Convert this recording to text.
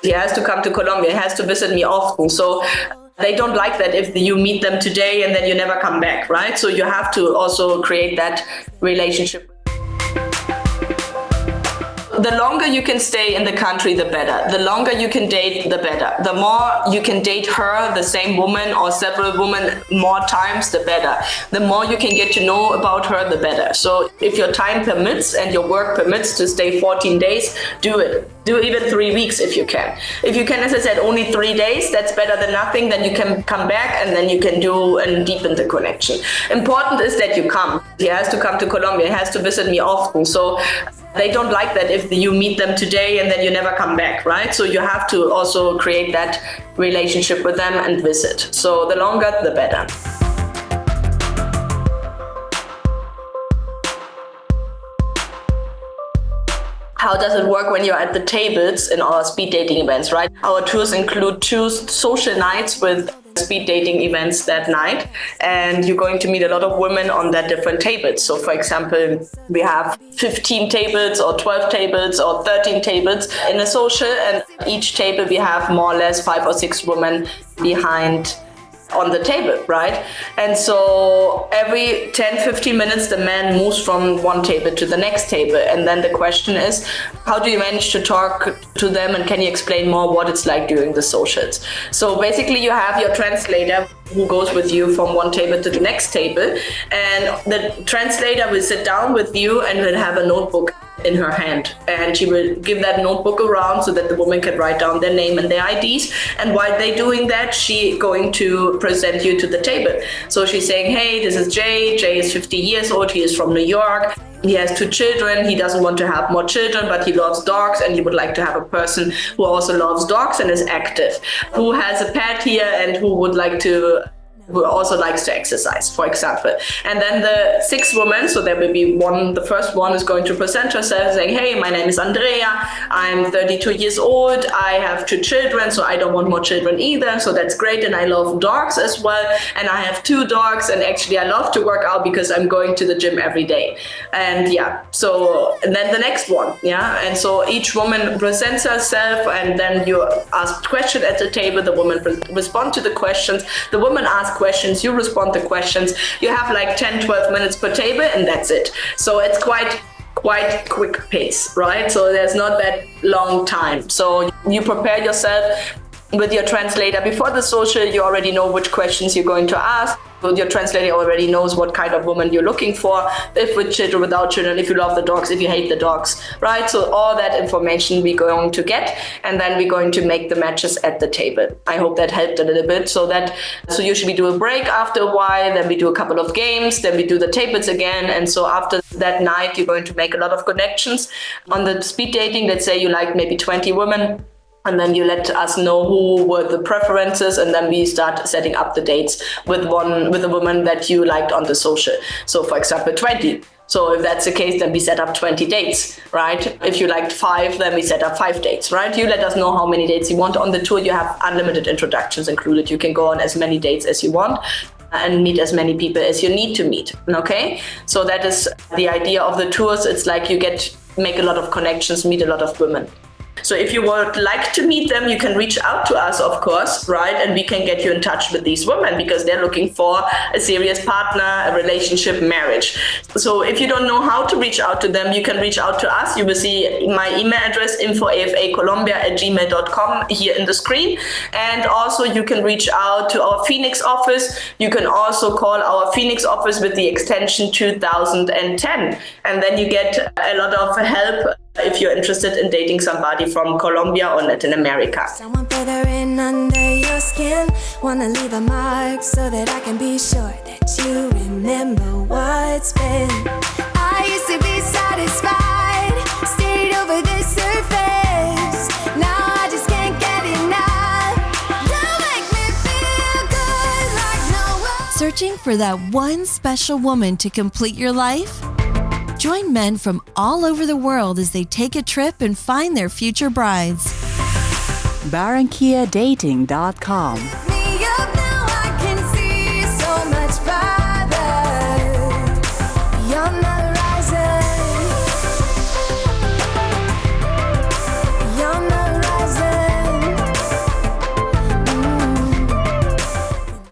He has to come to Colombia. He has to visit me often. So they don't like that if you meet them today and then you never come back, right? So you have to also create that relationship. The longer you can stay in the country, the better. The longer you can date, the better. The more you can date her, the same woman or several women more times, the better. The more you can get to know about her, the better. So if your time permits and your work permits to stay 14 days, do it. Do even 3 weeks if you can. If you can, as I said, only 3 days, that's better than nothing. Then you can come back and then you can do and deepen the connection. Important is that you come. He has to come to Colombia. He has to visit me often. So they don't like that if you meet them today and then you never come back, right? So you have to also create that relationship with them and visit. So the longer, the better. How does it work when you're at the tables in our speed dating events, right? Our tours include 2 social nights with speed dating events that night, and you're going to meet a lot of women on that different tables. So for example, we have 15 tables or 12 tables or 13 tables in a social, and each table we have more or less 5 or 6 women behind on the table, right? And so every 10-15 minutes the man moves from one table to the next table, and then the question is, how do you manage to talk to them, and can you explain more what it's like during the socials? So basically you have your translator who goes with you from one table to the next table, and the translator will sit down with you and will have a notebook in her hand, and she will give that notebook around so that the woman can write down their name and their IDs. And while they're doing that, she's going to present you to the table. So she's saying, hey, this is Jay. Jay is 50 years old. He is from New York. He has 2 children. He doesn't want to have more children, but he loves dogs, and he would like to have a person who also loves dogs and is active, who has a pet here and who also likes to exercise, for example. And then the 6th woman, so there will be one, the first one is going to present herself saying, hey, my name is Andrea, I'm 32 years old, I have 2 children, so I don't want more children either, so that's great, and I love dogs as well, and I have 2 dogs, and actually I love to work out because I'm going to the gym every day. And and then the next one, and so each woman presents herself, and then you ask questions at the table, the woman respond to the questions, the woman asks questions, you respond to questions. You have like 10-12 minutes per table, and that's it. So it's quite quick pace, right? So there's not that long time. So you prepare yourself with your translator before the social. You already know which questions you're going to ask. Your translator already knows what kind of woman you're looking for, if with children, without children, if you love the dogs, if you hate the dogs, right? So all that information we're going to get, and then we're going to make the matches at the table. I hope that helped a little bit. So usually we do a break after a while, then we do a couple of games, then we do the tables again. And so after that night, you're going to make a lot of connections. On the speed dating, let's say you like maybe 20 women, and then you let us know who were the preferences, and then we start setting up the dates with a woman that you liked on the social. So for example, 20. So if that's the case, then we set up 20 dates, right? If you liked 5, then we set up 5 dates, right? You let us know how many dates you want. On the tour, you have unlimited introductions included. You can go on as many dates as you want and meet as many people as you need to meet, okay? So that is the idea of the tours. It's like you make a lot of connections, meet a lot of women. So if you would like to meet them, you can reach out to us, of course, right? And we can get you in touch with these women because they're looking for a serious partner, a relationship, marriage. So if you don't know how to reach out to them, you can reach out to us. You will see my email address, info@afacolombia@gmail.com here in the screen. And also you can reach out to our Phoenix office. You can also call our Phoenix office with the extension 2010. And then you get a lot of help if you're interested in dating somebody from Colombia or Latin America. Someone further in under your skin, wanna leave a mark so that I can be sure that you remember what's been. I used to be satisfied, stayed over the surface. Now I just can't get enough. You make me feel good like no one. Searching for that one special woman to complete your life? Join men from all over the world as they take a trip and find their future brides. Barranquilladating.com